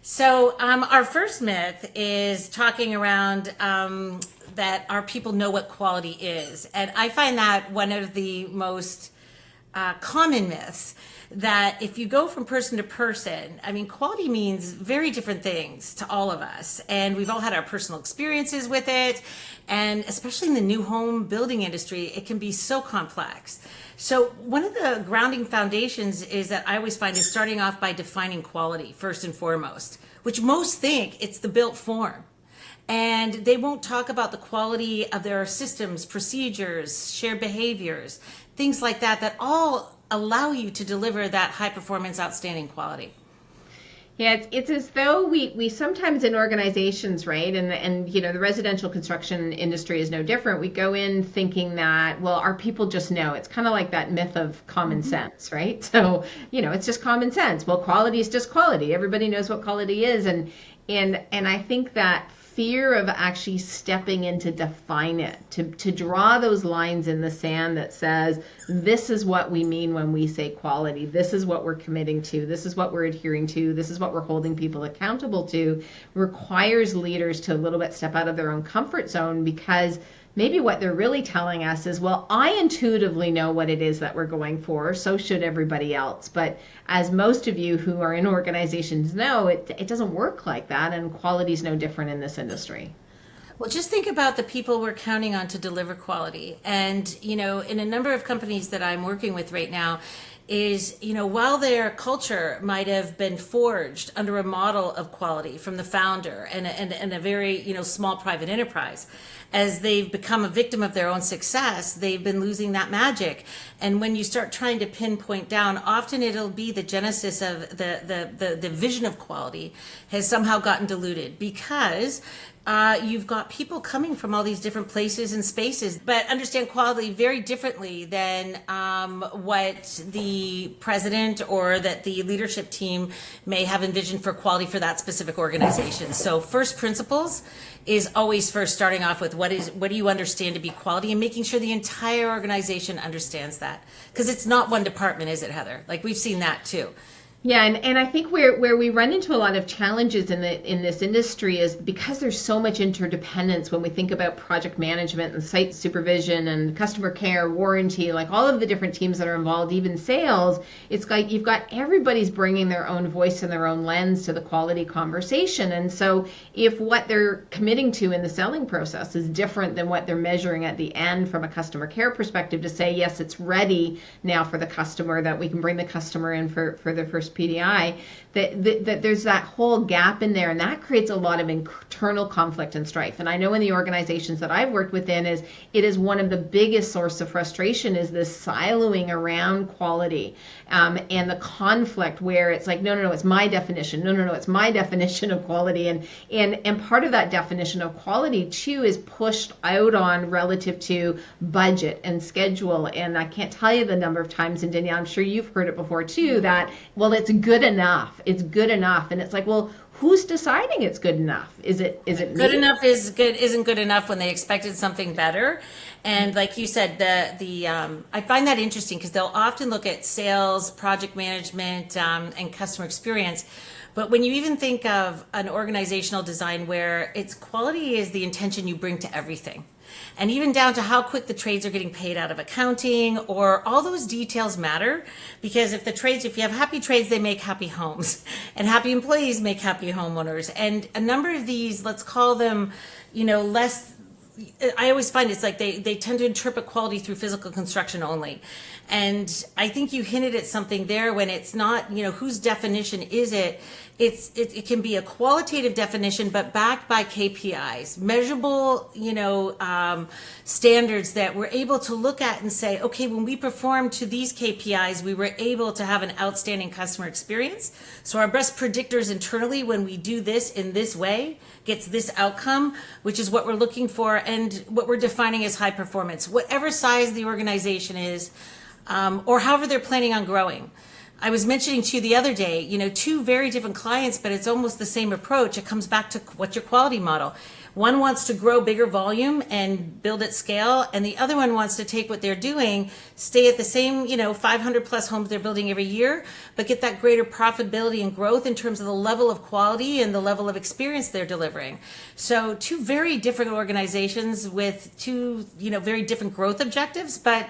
So, our first myth is talking around that our people know what quality is. And I find that one of the most common myths, that if you go from person to person, I mean, quality means very different things to all of us. And we've all had our personal experiences with it. And especially in the new home building industry, it can be so complex. So one of the grounding foundations is that I always find is starting off by defining quality first and foremost, which most think it's the built form. And they won't talk about the quality of their systems, procedures, shared behaviors, things like that, that all allow you to deliver that high performance, outstanding quality. Yeah, it's as though we sometimes in organizations, right, and the residential construction industry is no different. We go in thinking that, well, our people just know. It's kind of like that myth of common sense, right? So, it's just common sense. Well, quality is just quality. Everybody knows what quality is, and I think that fear of actually stepping in to define it, to draw those lines in the sand that says, this is what we mean when we say quality, this is what we're committing to, this is what we're adhering to, this is what we're holding people accountable to, requires leaders to a little bit step out of their own comfort zone, because maybe what they're really telling us is, well, I intuitively know what it is that we're going for, so should everybody else. But as most of you who are in organizations know, it doesn't work like that, and quality is no different in this industry. Well, just think about the people we're counting on to deliver quality. And, in a number of companies that I'm working with right now, is, while their culture might have been forged under a model of quality from the founder and a very, small private enterprise, as they've become a victim of their own success, they've been losing that magic. And when you start trying to pinpoint down, often it'll be the genesis of the vision of quality has somehow gotten diluted, because you've got people coming from all these different places and spaces, but understand quality very differently than what the president or that the leadership team may have envisioned for quality for that specific organization. So first principles is always first starting off with what do you understand to be quality, and making sure the entire organization understands that. Because it's not one department, is it, Heather? Like, we've seen that too. Yeah, and I think where we run into a lot of challenges in this industry is because there's so much interdependence when we think about project management and site supervision and customer care, warranty, like all of the different teams that are involved, even sales. It's like you've got everybody's bringing their own voice and their own lens to the quality conversation. And so if what they're committing to in the selling process is different than what they're measuring at the end from a customer care perspective, to say, yes, it's ready now for the customer, that we can bring the customer in for their first PDI, that there's that whole gap in there, and that creates a lot of internal conflict and strife. And I know in the organizations that I've worked within, it is one of the biggest source of frustration is this siloing around quality, and the conflict where it's like, no, it's my definition, no, it's my definition of quality, and part of that definition of quality too is pushed out on relative to budget and schedule. And I can't tell you the number of times, and Danielle, I'm sure you've heard it before too, that, well, it's good enough. It's good enough. And it's like, well, who's deciding it's good enough? Is it good enough isn't good enough when they expected something better. And like you said, I find that interesting, because they'll often look at sales, project management, and customer experience. But when you even think of an organizational design where its quality is the intention you bring to everything, and even down to how quick the trades are getting paid out of accounting, or all those details matter, because if you have happy trades, they make happy homes, and happy employees make happy homeowners. And a number of these, let's call them, less, I always find it's like they tend to interpret quality through physical construction only. And I think you hinted at something there when it's not, whose definition is it? It can be a qualitative definition, but backed by KPIs, measurable, standards that we're able to look at and say, okay, when we perform to these KPIs, we were able to have an outstanding customer experience. So our best predictors internally, when we do this in this way, gets this outcome, which is what we're looking for and what we're defining as high performance, whatever size the organization is, or however they're planning on growing. I was mentioning to you the other day, two very different clients, but it's almost the same approach. It comes back to what's your quality model. One wants to grow bigger volume and build at scale, and the other one wants to take what they're doing, stay at the same, 500 plus homes they're building every year, but get that greater profitability and growth in terms of the level of quality and the level of experience they're delivering. So two very different organizations with two, very different growth objectives, but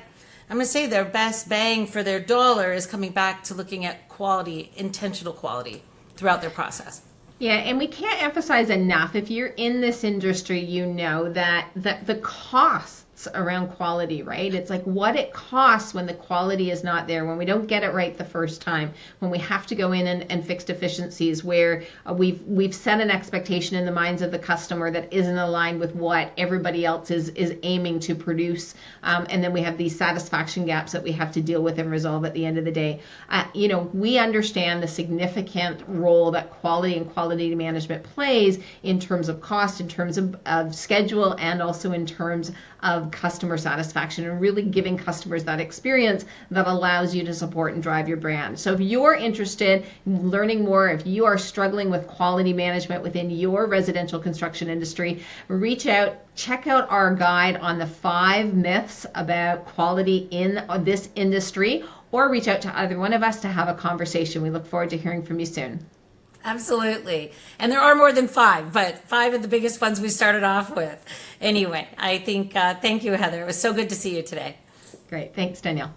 I'm going to say their best bang for their dollar is coming back to looking at quality, intentional quality throughout their process. Yeah, and we can't emphasize enough, if you're in this industry, you know that the costs around quality, right? It's like what it costs when the quality is not there, when we don't get it right the first time, when we have to go in and fix deficiencies, where we've set an expectation in the minds of the customer that isn't aligned with what everybody else is aiming to produce, and then we have these satisfaction gaps that we have to deal with and resolve at the end of the day. We understand the significant role that quality and quality management plays in terms of cost, in terms of schedule, and also in terms of customer satisfaction, and really giving customers that experience that allows you to support and drive your brand. So if you're interested in learning more, if you are struggling with quality management within your residential construction industry, reach out, check out our guide on the 5 myths about quality in this industry, or reach out to either one of us to have a conversation. We look forward to hearing from you soon. Absolutely. And there are more than 5, but 5 are the biggest ones we started off with. Anyway, I think, thank you, Heather. It was so good to see you today. Great. Thanks, Danielle.